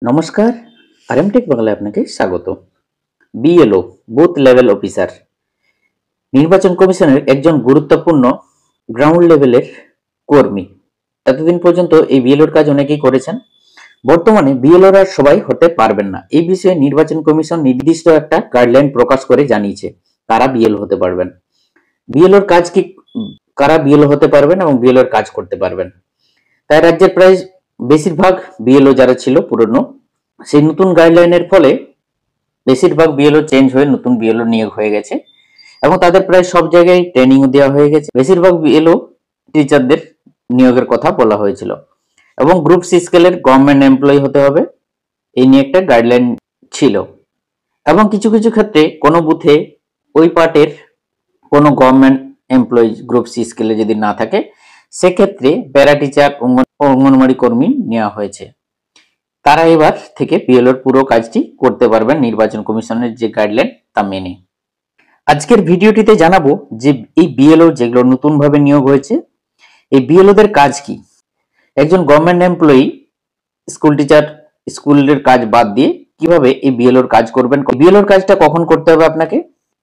নমস্কার, আরএমটেক বাংলায় আপনাকে স্বাগত। বিএলও বুথ লেভেল অফিসার নির্বাচন কমিশনের একজন গুরুত্বপূর্ণ গ্রাউন্ড লেভেলের কর্মী। এতদিন পর্যন্ত এই বিএলওর কাজ অনেকেই করেছেন। বর্তমানে বিএলওরা সবাই হতে পারবেন না। এই বিষয়ে নির্বাচন কমিশন নির্দিষ্ট একটা গাইডলাইন প্রকাশ করে জানিয়েছে কারা বিএলও হতে পারবেন। বিএলওর কাজ কি, কারা বিএলও হতে পারবেন এবং বিএলওর কাজ করতে পারবেন। তাই রাজ্যের প্রায় বেশিরভাগ বিএলও যারা ছিল পুরনো, সেই নতুন গাইডলাইনের ফলে বেশিরভাগ বিএলও চেঞ্জ হয়ে নতুন বিএলও নিয়োগ হয়ে গেছে এবং তাদের প্রায় সব জায়গায় ট্রেনিং দেওয়া হয়ে গেছে। বেশিরভাগ বিএলও টিচারদের নিয়োগের কথা বলা হয়েছিল এবং গ্রুপ সি স্কেলের গভর্নমেন্ট এমপ্লয়ি হতে হবে, এই নিয়ে একটা গাইডলাইন ছিল। এবং কিছু কিছু ক্ষেত্রে কোনো বুথে ওই পার্টের কোনো গভর্নমেন্ট এমপ্লয়ি গ্রুপ সি স্কেলে যদি না থাকে, সেক্ষেত্রে প্যারা টিচার, অঙ্গনওয়াড়ি কর্মী নেওয়া হয়েছে। তারা এবার থেকে বিএলওর পুরো কাজটি করতে পারবেন নির্বাচন কমিশনের যে গাইডলাইন তা মেনে। আজকের ভিডিওটিতে জানাবো যে এই বিএলও যেগুলো নতুন ভাবে নিয়োগ হয়েছে, এই বিএলওদের কাজ কি। একজন গভর্নমেন্ট এমপ্লয়ি স্কুল টিচার স্কুলের কাজ বাদ দিয়ে কিভাবে এই বিএলওর কাজ করবেন, বিএলওর কাজটা কখন করতে হবে আপনাকে।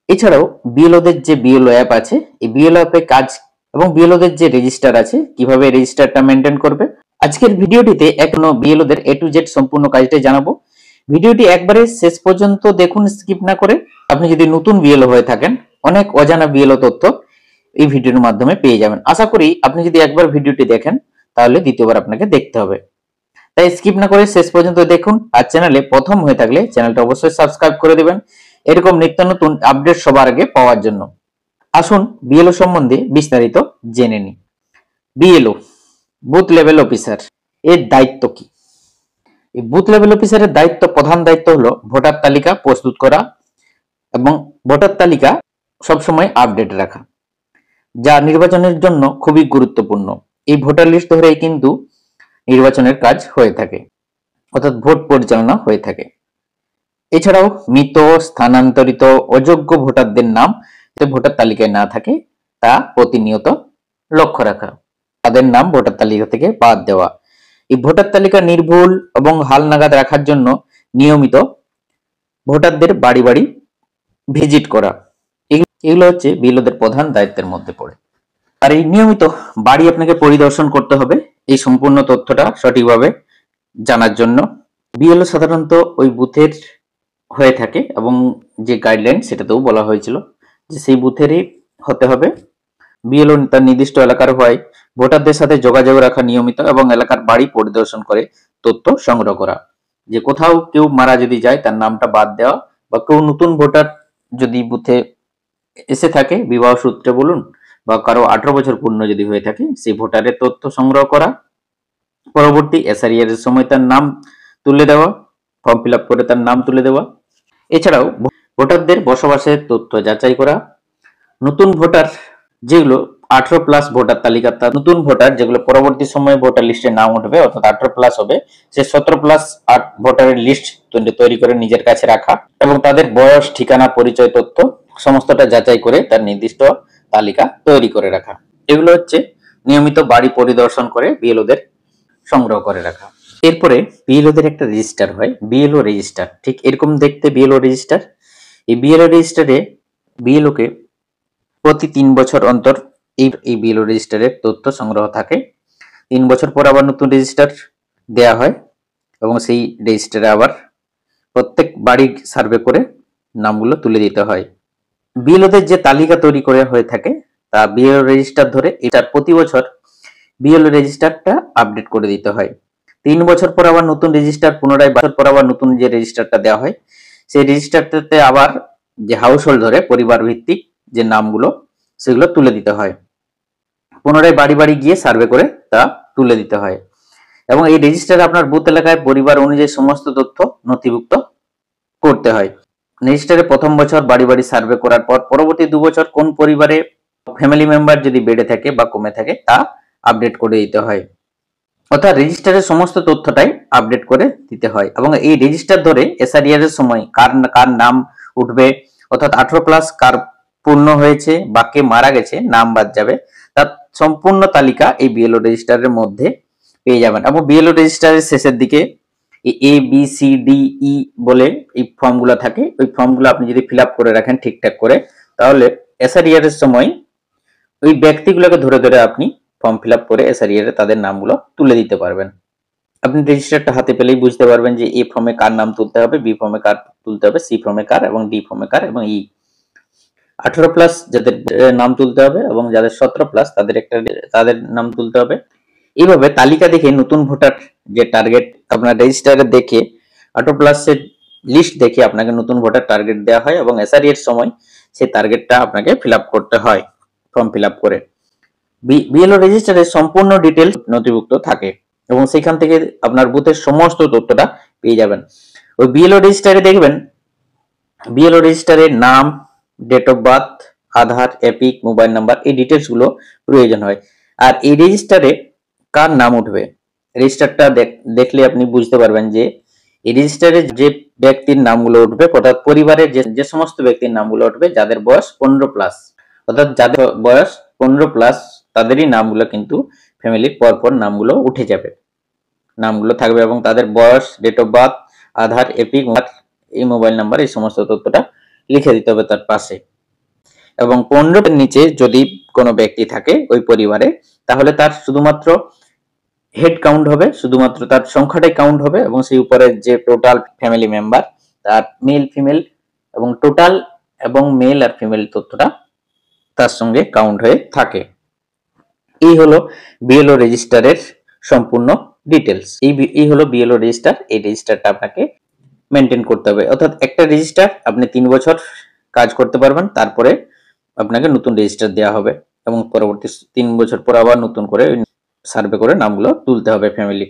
এছাড়াও বিএলওদের যে বিএলও অ্যাপ আছে, এই বিএলও অ্যাপে কাজ এবং বিএলওদের যে রেজিস্টার আছে কিভাবে রেজিস্টারটা মেনটেন করবে। আজকের ভিডিওটিতে এখনো বিএলওদের এ টু জেড সম্পূর্ণ কাজটাই জানাবো। ভিডিওটি একবারে শেষ পর্যন্ত দেখুন, স্কিপ না করে। আপনি যদি নতুন বিএলও হয়ে থাকেন, অনেক অজানা বিএলও তথ্য এই ভিডিওর মাধ্যমে পেয়ে যাবেন। আশা করি আপনি যদি একবার ভিডিওটি দেখেন তাহলে দ্বিতীয়বার আপনাকে দেখতে হবে। তাই স্কিপ না করে শেষ পর্যন্ত দেখুন। আর চ্যানেলে প্রথম হয়ে থাকলে চ্যানেলটা অবশ্যই সাবস্ক্রাইব করে দিবেন এরকম নিত্য নতুন আপডেট সবার আগে পাওয়ার জন্য। আসুন বিএলও সম্বন্ধে বিস্তারিত জেনে নিই। বিএলও বুথ লেভেল অফিসার, এর দায়িত্ব কি? এই বুথ লেভেল অফিসারের দায়িত্ব, প্রধান দায়িত্ব হলো ভোটার তালিকা প্রস্তুত করা এবং ভোটার তালিকা সবসময় আপডেট রাখা, যা নির্বাচনের জন্য খুবই গুরুত্বপূর্ণ। এই ভোটার লিস্ট ধরেই কিন্তু নির্বাচনের কাজ হয়ে থাকে, অর্থাৎ ভোট পরিচালনা হয়ে থাকে। এছাড়াও মৃত, স্থানান্তরিত, অযোগ্য ভোটারদের নাম ভোটার তালিকায় না থাকে তা প্রতিনিয়ত লক্ষ্য রাখা, তাদের নাম ভোটার তালিকা থেকে বাদ দেওয়া। এই ভোটার তালিকা নির্ভুল এবং হালনাগাদ রাখার জন্য নিয়মিত ভোটারদের বাড়ি বাড়ি ভিজিট করা, এগুলো হচ্ছে বিএলওদের প্রধান দায়িত্বের মধ্যে পড়ে। আর এই নিয়মিত বাড়ি আপনাকে পরিদর্শন করতে হবে এই সম্পূর্ণ তথ্যটা সঠিকভাবে জানার জন্য। বিএলও সাধারণত ওই বুথের হয়ে থাকে এবং যে গাইডলাইন সেটাতেও বলা হয়েছিল যে সেই বুথেরই হতে হবে। বিএলও তার নির্দিষ্ট এলাকার হয় ভোটারদের সাথে যোগাযোগ রাখা নিয়মিত এবং এলাকার বাড়ি পরিদর্শন করে তথ্য সংগ্রহ করা, যে কোথাও কেউ মারা যদি যায় তার নামটা বাদ দেওয়া, বা কেউ নতুন ভোটার যদি বুথে এসে থাকে বিবাহ সূত্রে বলুন, বা কারো 18 বছর পূর্ণ যদি হয়ে থাকে সেই ভোটারের তথ্য সংগ্রহ করা, পরবর্তী এসআরিআর এর সময় তার নাম তুলে দেওয়া, ফর্ম ফিল আপ করে তার নাম তুলে দেওয়া। এছাড়াও ভোটারদের বসবাসের তথ্য যাচাই করা, নতুন ভোটার যেগুলো 18+ ভোটার তালিকা, তার নতুন ভোটার যেগুলো পরবর্তী সময়ে ভোটার লিস্টে নাম উঠবে অর্থাৎ 18+ হবে, সে 17+8 ভোটারের লিস্ট তৈরি করে নিজের কাছে রাখা এবং তাদের বয়স, ঠিকানা, পরিচয় তথ্য সমস্তটা যাচাই করে তার নির্দিষ্ট তালিকা তৈরি করে রাখা। এগুলো হচ্ছে নিয়মিত বাড়ি পরিদর্শন করে বিএলওদের সংগ্রহ করে রাখা। এরপরে বিএলওদের একটা রেজিস্টার হয়, বিএলও রেজিস্টার। ঠিক এরকম দেখতে বিএলও রেজিস্টার। এই বিএলও রেজিস্টারে বিএলওকে প্রতি 3 বছর অন্তর এই বিএলও রেজিস্টারের তথ্য সংগ্রহ থাকে। 3 বছর পর আবার নতুন রেজিস্টার দেয়া হয় এবং সেই রেজিস্টারে আবার প্রত্যেক বাড়ি সার্ভে করে নামগুলো তুলে দিতে হয়। বিএলওদের যে তালিকা তৈরি করে হয়ে থাকে তা বিএলও রেজিস্টার ধরে, এটার প্রতি বছর বিএলও রেজিস্টারটা আপডেট করে দিতে হয়। 3 বছর পর আবার নতুন রেজিস্টার, পুনরায় বছর পর আবার নতুন যে রেজিস্টারটা দেওয়া হয় সেই রেজিস্টারটাতে আবার যে হাউস হোল্ড ধরে পরিবার ভিত্তিক যে নামগুলো সেগুলো তুলে দিতে হয়। পুনরায় বাড়ি বাড়ি গিয়ে সার্ভে করে তা তুলে দিতে হয় এবং এই রেজিস্টারে আপনার বুথ এলাকায় পরিবার অনুযায়ী সমস্ত তথ্য নথিভুক্ত করতে হয়। রেজিস্টারে প্রথম বছর বাড়ি বাড়ি সার্ভে করার পর পরবর্তী 2 বছর কোন পরিবারে ফ্যামিলি মেম্বার যদি বেড়ে থাকে বা কমে থাকে তা আপডেট করে দিতে হয়, অর্থাৎ রেজিস্টারের সমস্ত তথ্যটাই আপডেট করে দিতে হয়। এবং এই রেজিস্টার ধরে এসআরিআর এর সময় কার কার নাম উঠবে, অর্থাৎ 18+ কার পূর্ণ হয়েছে বা কে মারা গেছে, নাম বাদ যাবে, তার সম্পূর্ণ তালিকা এই বিএলও রেজিস্টারের মধ্যে পেয়ে যাবেন। এবং বিএলও রেজিস্টারের শেষের দিকে A B C D E বলে এই ফর্মগুলো থাকে। ওই ফর্মগুলো আপনি যদি ফিল আপ করে রাখেন ঠিকঠাক করে, তাহলে এসআরইআর এর সময় ওই ব্যক্তিগুলোকে ধরে ধরে আপনি ফর্ম ফিল আপ করে এসআরইআর এ তাদের নামগুলো তুলে দিতে পারবেন। আপনি রেজিস্টারটা হাতে পেলেই বুঝতে পারবেন যে এ ফর্মে কার নাম তুলতে হবে, বি ফর্মে কার তুলতে হবে, সি ফর্মে কার এবং ডি ফর্মে কার এবং ই। 18+ যাদের নাম তুলতে হবে এবং যাদের 17+ তাদের নাম তুলতে হবে। এইভাবে তালিকা দেখে নতুন ভোটার যে টার্গেট আপনার রেজিস্টারে দেখে 18+ এর লিস্ট দেখে আপনাকে নতুন ভোটার টার্গেট দেওয়া হয় এবং এসআরই এর সময় সেই টার্গেটটা আপনাকে ফিল আপ করতে হয় ফর্ম ফিল আপ করে। বিএলও রেজিস্টারে সম্পূর্ণ ডিটেলস নথিভুক্ত থাকে এবং সেখান থেকে আপনার বুথের সমস্ত তথ্যটা পেয়ে যাবেন। ওই বিএলও রেজিস্টারে দেখবেন বিএলও রেজিস্টারের নাম, date of birth, Aadhaar, EPIC, mobile number, এই ডিটেলস গুলো প্রয়োজন হয়। আর এই রেজিস্টারে কার নাম উঠবে, রেজিস্টারটা দেখলে আপনি বুঝতে পারবেন যে এই রেজিস্টারে যে ব্যক্তির নামগুলো উঠবে, অর্থাৎ পরিবারের যে সমস্ত ব্যক্তির নামগুলো উঠবে যাদের বয়স 15+, অর্থাৎ যাদের বয়স 15+, তাদেরই নামগুলো কিন্তু ফ্যামিলির পরপর নামগুলো উঠে যাবে, নামগুলো থাকবে এবং তাদের বয়স, date of birth, Aadhaar, EPIC, এই মোবাইল নাম্বার, এই সমস্ত তথ্যটা লিখে দিতে হবে তার পাশে। এবং 15 এর নিচে যদি কোনো ব্যক্তি থাকে ওই পরিবারে, তাহলে তার শুধুমাত্র হেড কাউন্ট হবে, শুধুমাত্র তার সংখ্যাটাই কাউন্ট হবে এবং সেই উপরে যে টোটাল ফ্যামিলি মেম্বার তার মেল ফিমেল এবং টোটাল এবং মেল আর ফিমেল তথ্যটা তার সঙ্গে কাউন্ট হয়ে থাকে। এই হলো বিএলও রেজিস্টারের সম্পূর্ণ ডিটেলস। এই হলো বিএলও রেজিস্টার। এই রেজিস্টারটা আপনাকে মেনটেন করতে হবে, অর্থাৎ একটা রেজিস্টার আপনি 3 বছর কাজ করতে পারবেন, তারপরে আপনাকে নতুন রেজিস্টার দেওয়া হবে এবং পরবর্তী 3 বছর পর আবার নতুন করে সার্ভে করে নামগুলো তুলতে হবে ফ্যামিলি।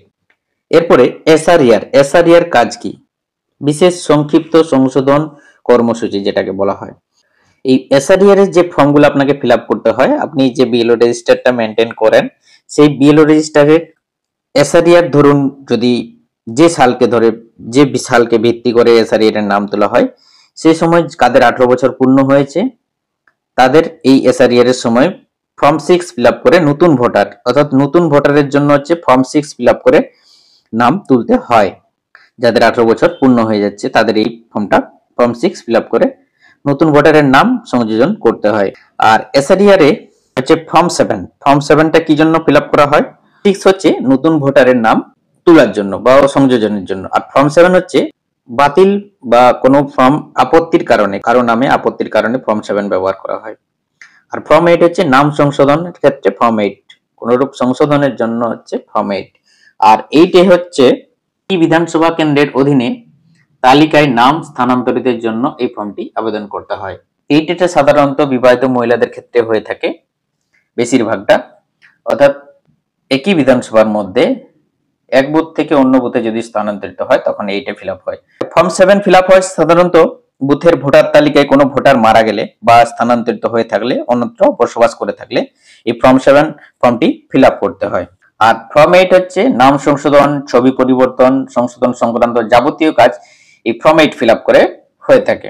এরপরে এসআরইআর কাজ কি? বিশেষ সংক্ষিপ্ত সংশোধন কর্মসূচি যেটাকে বলা হয়। এই এসআরইআর এর যে ফর্মগুলো আপনাকে ফিল আপ করতে হয়, আপনি যে বিএলও রেজিস্টারটা মেনটেন করেন, সেই বিএলও রেজিস্টারের এসআরইআর ধরুন যদি যে সালকে ভিত্তি করে এসআরইআর এর নাম তোলা হয়, সেই সময় কাদের 18 বছর পূর্ণ হয়েছে তাদের এই এসআরইআর এর সময় ফর্ম 6 ফিল আপ করে নতুন ভোটার, অর্থাৎ নতুন ভোটারের জন্য হচ্ছে ফর্ম 6 ফিল আপ করে নাম তুলতে হয়। যাদের 18 বছর পূর্ণ হয়ে যাচ্ছে তাদের এই ফর্ম 6 ফিল আপ করে নতুন ভোটারের নাম সংযোজন করতে হয়। আর এসআরইআর এ হচ্ছে ফর্ম 7টা কি জন্য ফিল আপ করা হয়? 6 হচ্ছে নতুন ভোটারের নাম তোলার জন্য বা সংযোজনের জন্য, আর ফর্ম 7 হচ্ছে বাতিল বা কোনো ফর্ম কারো নামে আপত্তির কারণে ফর্ম 7 ব্যবহার করা হয়। আর ফর্ম 8 হচ্ছে নাম সংশোধনের ক্ষেত্রে ফর্ম 8, কোনরূপ সংশোধনের জন্য হচ্ছে ফর্ম 8। আর 8 হচ্ছে এই বিধানসভা কেন্দ্রের অধীনে তালিকায় নাম স্থানান্তরিতের জন্য এই ফর্মটি আবেদন করতে হয়। 8 সাধারণত বিবাহিত মহিলাদের ক্ষেত্রে হয়ে থাকে বেশিরভাগটা, অর্থাৎ একই বিধানসভার মধ্যে এক বুথ থেকে অন্য বুথে যদি স্থানান্তরিত হয় তখন 8 ফিল আপ হয়। ফর্ম 7 ফিল আপ হয় সাধারণত বুথের ভোটার তালিকায় কোনো ভোটার মারা গেলে বা স্থানান্তরিত হয়ে থাকলে, অন্যত্র বসবাস করে থাকলে এই ফর্ম 7 ফর্মটি ফিল আপ করতে হয়। আর ফর্ম 8 হচ্ছে নাম সংশোধন, ছবি পরিবর্তন, সংশোধন সংক্রান্ত যাবতীয় কাজ এই ফর্ম 8 ফিল আপ করে হয়ে থাকে।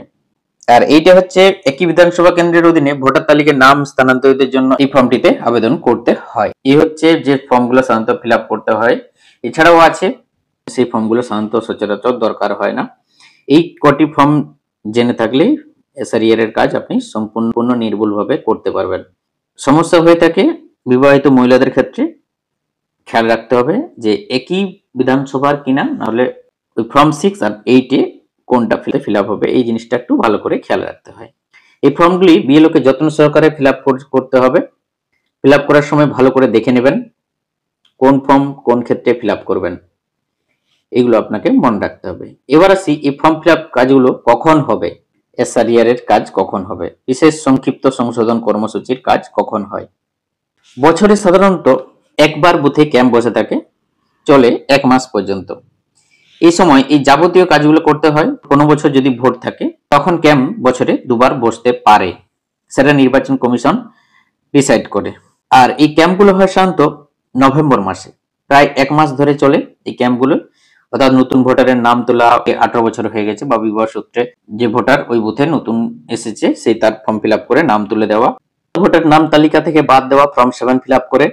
আর এইটা হচ্ছে একই বিধানসভা কেন্দ্রের অধীনে ভোটার তালিকায় নাম স্থানান্তরিতের জন্য এই ফর্মটিতে আবেদন করতে হয়। এই হচ্ছে যে ফর্মগুলো সাধারণত ফিল আপ করতে হয়। এছাড়াও আছে সেই ফর্মগুলো সাধারণত সচরাচর দরকার হয় না। এই কটি ফর্ম জেনে থাকলেই এসআরইআর এর কাজ আপনি সম্পূর্ণ নির্ভুলভাবে করতে পারবেন। সমস্যা হয়ে থাকে বিবাহিত মহিলাদের ক্ষেত্রে, খেয়াল রাখতে হবে যে একই বিধানসভার কিনা, নাহলে ওই ফর্ম 6 আর 8 কোনটা ফিল আপ হবে এই জিনিসটা একটু ভালো করে খেয়াল রাখতে হয়। এই ফর্মগুলি বিএলও কে যত্ন সহকারে ফিল আপ করতে হবে। ফিল আপ করার সময় ভালো করে দেখে নেবেন কোন ফর্ম কোন ক্ষেত্রে ফিল আপ করবেন, এগুলো আপনাকে মনে রাখতে হবে। এবার আসি এই ফর্ম ফিল আপ কাজগুলো কখন হবে, এসআরইআর এর কাজ কখন হবে, বিশেষ সংক্ষিপ্ত সংশোধন কর্মসূচির কাজ কখন হয়। বছরে সাধারণত একবার বুথে ক্যাম্প বসে থাকে, চলে 1 মাস পর্যন্ত। এই সময় এই যাবতীয় কাজগুলো করতে হয়। কোনো বছর যদি ভোট থাকে তখন ক্যাম্প বছরে 2 বার বসতে পারে, সেটা নির্বাচন কমিশন ডিসাইড করে। আর এই ক্যাম্পগুলো হয় সাধারণত নভেম্বর মাসে, প্রায় 1 মাস ধরে চলে এই ক্যাম্পগুলো। অর্থাৎ নতুন ভোটারের নাম তোলা, 18 বছর হয়ে গেছে বা বিবাহ সূত্রে যে ভোটার ওই বুথে নতুন এসেছে সেই তার ফর্ম ফিল আপ করে নাম তুলে দেওয়া, ভোটার নাম তালিকা থেকে বাদ দেওয়া ফর্ম 7 ফিল আপ করে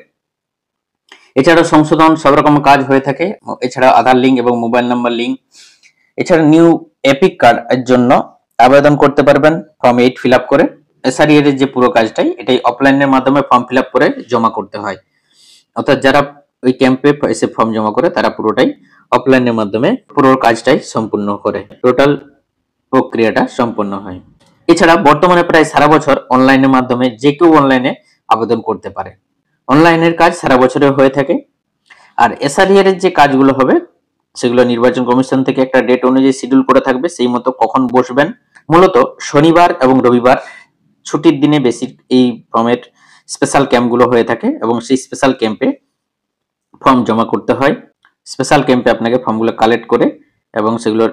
এছাড়া সংশোধন সব রকম কাজ হয়ে থাকে। এছাড়া আধার লিঙ্ক এবং মোবাইল নাম্বার লিঙ্ক, এছাড়া নিউ এপিক কার্ড এর জন্য আবেদন করতে পারবেন ফর্ম 8 ফিল আপ করে। এসআরইআর এর যে পুরো কাজটাই এটাই অফলাইনের মাধ্যমে ফর্ম ফিল আপ করে জমা করতে হয়, অর্থাৎ যারা ওই ক্যাম্পে এসে ফর্ম জমা করে তারা পুরোটাই অফলাইনের মাধ্যমে পুরো কাজটাই সম্পূর্ণ করে, টোটাল প্রক্রিয়াটা সম্পন্ন হয়। এছাড়া বর্তমানে প্রায় সারা বছর অনলাইনের মাধ্যমে যে কেউ অনলাইনে আবেদন করতে পারে। অনলাইনের কাজ সারা বছরে হয়ে থাকে। আর এসআরইআর এর যে কাজগুলো হবে সেগুলো নির্বাচন কমিশন থেকে একটা ডেট অনুযায়ী শিডিউল করে থাকবে, সেই মতো কখন বসবেন। মূলত শনিবার এবং রবিবার ছুটির দিনে বেশি এই ফর্মের স্পেশাল ক্যাম্পগুলো হয়ে থাকে এবং সেই স্পেশাল ক্যাম্পে ফর্ম জমা করতে হয়। স্পেশাল ক্যাম্পে আপনাকে ফর্মগুলো কালেক্ট করে এবং সেগুলোর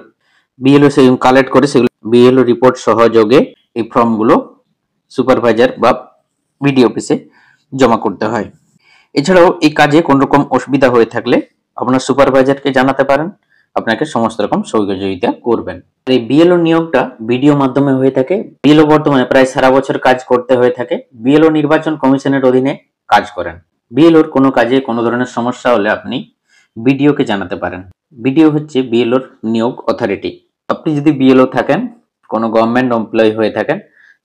বিএলও সেই কালেক্ট করে সেগুলো বিএলও রিপোর্ট সহযোগে এই ফর্মগুলো সুপারভাইজার বা বিডিও অফিসে জমা করতে হয়। এছাড়াও এই কাজে কোন রকম অসুবিধা হয়ে থাকলে আপনার সুপারভাইজারকে জানাতে পারেন, আপনাকে সমস্ত রকম সহযোগিতা করবেন। এই বিএলও নিয়োগটা ভিডিও মাধ্যমে হয়ে থাকে। বিএলও বর্তমানে প্রায় সারা বছর কাজ করতে হয়ে থাকে। বিএলও নির্বাচন কমিশনের অধীনে কাজ করেন। বিএলওর কোনো কাজে কোনো ধরনের সমস্যা হলে আপনি বিডিওকে জানাতে পারেন। বিডিও হচ্ছে বিএলওর নিয়োগ অথরিটি। আপনি যদি বিএলও থাকেন, কোনো গভর্নমেন্ট এমপ্লয়ি হয়ে থাকেন,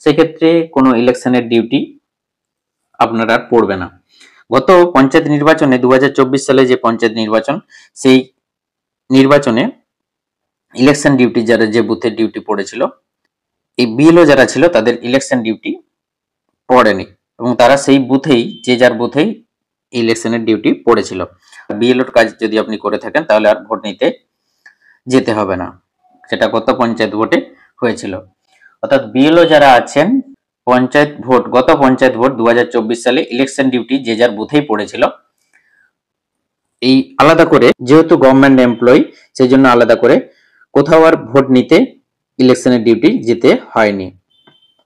সেক্ষেত্রে কোনো ইলেকশনের ডিউটি আপনার আর পড়বে না। গত পঞ্চায়েত নির্বাচনে 2024 সালে যে পঞ্চায়েত নির্বাচন, সেই নির্বাচনে ইলেকশন ডিউটি যারা যে বুথের ডিউটি পড়েছিল, এই বিএলও যারা ছিল তাদের ইলেকশন ডিউটি পড়েনি এবং তারা সেই বুথেই যে যার বুথেই ইলেকশনের ডিউটি পড়েছিল। বিএলওর কাজ যদি আপনি করে থাকেন তাহলে আর ভোট নিতে যেতে হবে না, সেটা গত পঞ্চায়েত ভোটে হয়েছিল। অর্থাৎ বিএলও যারা আছেন গত পঞ্চায়েত ভোট 2024 সালে ইলেকশন ডিউটি যে যার বুথেই পড়েছিল, এই আলাদা করে যেহেতু গভর্নমেন্ট এমপ্লয়ি সেই জন্য আলাদা করে কোথাও আর ভোট নিতে ইলেকশনের ডিউটি যেতে হয়নি।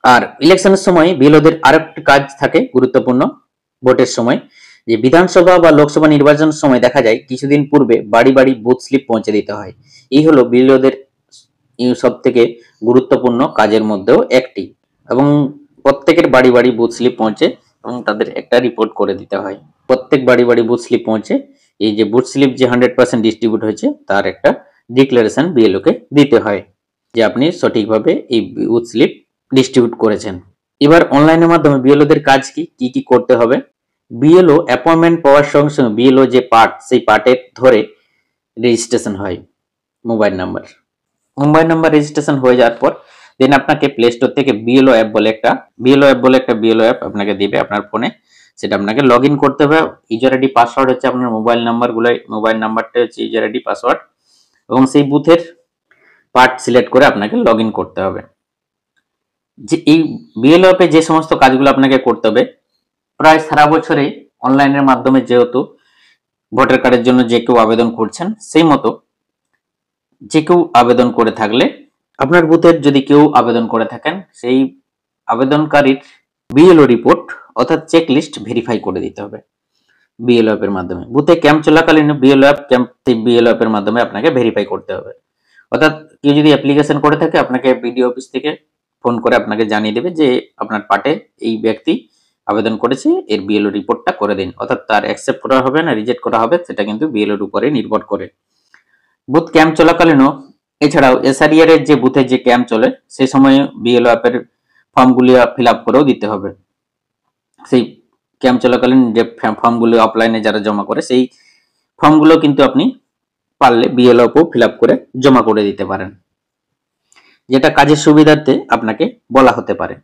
আর ইলেকশনের সময় বিএলওদের আরেকটি কাজ থাকে গুরুত্বপূর্ণ ভোটের সময়, যে বিধানসভা বা লোকসভা নির্বাচনের সময় দেখা যায় কিছুদিন পূর্বে বাড়ি বাড়ি বুথ স্লিপ পৌঁছে দিতে হয়। এই হলো বিএলওদের সব থেকে গুরুত্বপূর্ণ কাজের মধ্যেও একটি, এবং প্রত্যেকের বাড়ি বাড়ি বুথ স্লিপ পৌঁছে এবং তাদের একটা রিপোর্ট করে দিতে হয়। প্রত্যেক বাড়ি বাড়ি বুথ স্লিপ পৌঁছে এই যে বুথ স্লিপ যে 100% ডিস্ট্রিবিউট হয়েছে তার একটা ডিক্লারেশন বিএলও কে দিতে হয় যে আপনি সঠিকভাবে এই বুথ স্লিপ ডিস্ট্রিবিউট করেছেন। এবার অনলাইনের মাধ্যমে বিএলওদের কাজ কি করতে হবে। বিএলও অ্যাপয়েন্টমেন্ট পাওয়ার সঙ্গে সঙ্গে বিএলও যে পার্ট সেই পার্টের ধরে রেজিস্ট্রেশন হয়। মোবাইল নাম্বার রেজিস্ট্রেশন হয়ে যাওয়ার পর দেন আপনাকে প্লে স্টোর থেকে বিএলও অ্যাপ বলে একটা বিএলও অ্যাপ আপনাকে দিবে আপনার ফোনে, সেটা আপনাকে লগ ইন করতে হবে। ইউজার আইডি পাসওয়ার্ড হচ্ছে আপনার মোবাইল নাম্বারটা হচ্ছে ইউজার আইডি পাসওয়ার্ড, এবং সেই বুথের পার্ট সিলেক্ট করে আপনাকে লগ ইন করতে হবে। যে এই বিএলও অ্যাপে যে সমস্ত কাজগুলো আপনাকে করতে হবে, প্রায় সারা বছরে অনলাইনের মাধ্যমে যেহেতু ভোটার কার্ডের জন্য যে কেউ আবেদন করছেন, সেই মতো যে কেউ আবেদন করে থাকলে আপনার বুথের যদি কেউ আবেদন করে থাকেন সেই আবেদনকারীর বিএলও রিপোর্ট অর্থাৎ চেক লিস্ট ভেরিফাই করে দিতে হবে বিএলও অ্যাপের মাধ্যমে। বুথে ক্যাম্প চলাকালীন বিএলও অ্যাপের মাধ্যমে আপনাকে ভেরিফাই করতে হবে। অর্থাৎ কেউ যদি অ্যাপ্লিকেশন করে থাকে আপনাকে বিডিও অফিস থেকে ফোন করে আপনাকে জানিয়ে দেবে যে আপনার পার্টে এই ব্যক্তি আবেদন করেছে, এর বিএলও রিপোর্টটা করে দিন। অর্থাৎ তার অ্যাকসেপ্ট করা হবে না রিজেক্ট করা হবে সেটা কিন্তু বিএলওর উপরে নির্ভর করে। বুথ ক্যাম্প চলাকালীনও এছাড়াও এসআরইআর এর যে বুথে যে ক্যাম্প চলে সেই সময় বিএলও অ্যাপের ফর্মগুলি ফিল আপ করেও দিতে হবে। সেই ক্যাম্প চলাকালীন যে ফর্মগুলো অফলাইনে যারা জমা করে সেই ফর্মগুলো কিন্তু আপনি পারলে বিএলও অ্যাপেও ফিল আপ করে জমা করে দিতে পারেন, যেটা কাজের সুবিধার্থে আপনাকে বলা হতে পারে।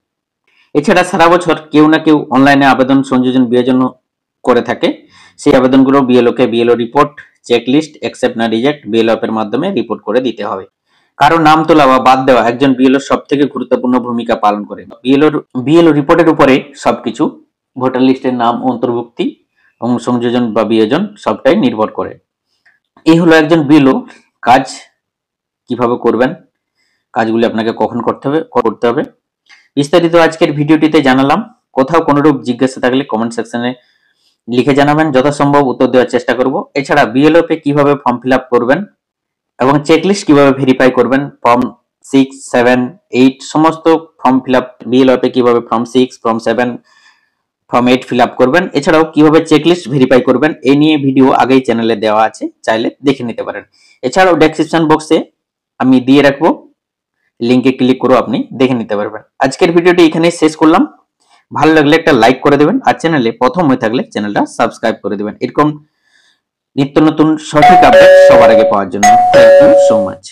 এছাড়া সারা বছর কেউ না কেউ অনলাইনে আবেদন সংযোজন বিয়োজন করে থাকে, সেই আবেদনগুলো বিএলও রিপোর্ট চেকলিস্ট অ্যাকসেপ্ট না রিজেক্ট বিএলও অ্যাপের মাধ্যমে রিপোর্ট করে দিতে হবে। কারো নাম তোলা বা বাদ দেওয়া একজন বিএলও সব থেকে গুরুত্বপূর্ণ ভূমিকা পালন করে। বিএলও রিপোর্টের উপরে সবকিছু ভোটার লিস্টের নাম অন্তর্ভুক্তি এবং সংযোজন বা বিয়োজন সবটাই নির্ভর করে। এই হলো একজন বিএলও কাজ কিভাবে করবেন, কাজগুলি আপনাকে কখন করতে হবে বিস্তারিত আজকের ভিডিওটিতে জানালাম। কোথাও কোনোরূপ জিজ্ঞাসা থাকলে কমেন্ট সেকশনে লিখে জানাবেন, যথাসম্ভব উত্তর দেওয়ার চেষ্টা করব। এছাড়া বিএলও তে কিভাবে ফর্ম ফিল আপ করবেন এবং চেকলিস্ট কিভাবে ভেরিফাই করবেন, ফর্ম 6, 7, 8 সমস্ত ফর্ম ফিল আপ বিএলও তে কিভাবে form 6, form 7 form 8 fill up করবেন। এছাড়াও কিভাবে চেকলিস্ট ভেরিফাই করবেন এই নিয়ে ভিডিও আগেই চ্যানেলে দেওয়া আছে, চাইলে দেখে নিতে পারেন। এছাড়াও ডেসক্রিপশন বক্সে আমি দিয়ে রাখবো, লিংকে ক্লিক করে আপনি দেখে নিতে পারবেন। আজকের ভিডিওটি এখানেই শেষ করলাম। ভালো লাগলে একটা লাইক করে দেবেন, আর চ্যানেলে প্রথম হয়ে থাকলে চ্যানেলটা সাবস্ক্রাইব করে দেবেন এরকম নিত্য নতুন সঠিক আপডেট সবার আগে পাওয়ার জন্য। Thank you so much.